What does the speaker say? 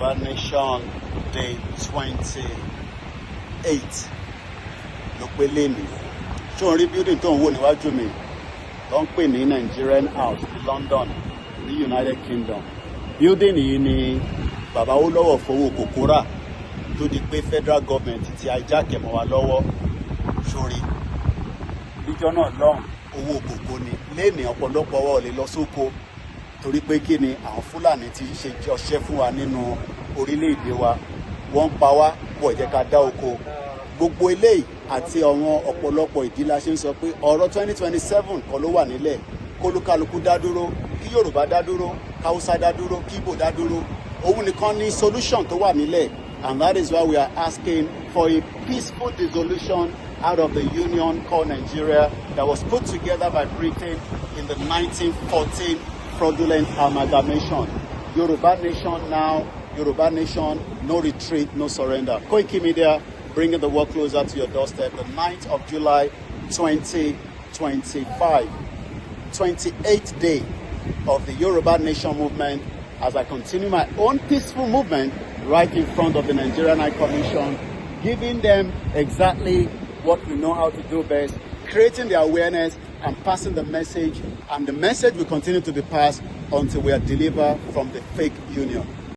Yoruba Nation Day 28 ló pé lénìí. Ṣé o rí building tó ń wò níwájú mi tó ń pè ní Nigerian House ní London ní United Kingdom? Building yìí ni bàbá Awólọ́wọ̀ fowó kòkó rà tó di pé federal government ti hijack mọ́ wa lọ́wọ́. Sórí níjọ́ náà lọ́hùn owó kòkó ni lénìí ọ̀pọ̀lọpọ̀ wa ò lè lọ sóko torí pé kí ni àwọn Fúlàní ti ṣe ọṣẹ́ fún wa nínú orílẹ̀-èdè wa, wọ́n ń pa wá bọ̀ jẹ́ ká dá oko. Gbogbo eléyìí àti àwọn ọ̀pọ̀lọpọ̀ ìdí la ṣe ń sọ pé ọ̀rọ̀ 2027 kan ló wà nílẹ̀, kólúkálukú dá dúró, kí Yorùbá dá dúró, káwúsá dá dúró, kí Ìgbò dá dúró. Òun nìkan ní solution tó wà nílẹ̀, and that is why we are asking for a peaceful dissolution out of the union called Nigeria that was put together by Britain in the 1914 fraudulent amalgamation. Yoruba Nation now, Yoruba Nation, no retreat, no surrender. Koiki Media, bringing the work closer to your doorstep. The 9th of July, 2025. 28th day of the Yoruba Nation movement as I continue my own peaceful movement right in front of the Nigerian High Commission, giving them exactly what we know how to do best, creating the awareness and passing the message, and the message will continue to be passed until we are delivered from the fake union.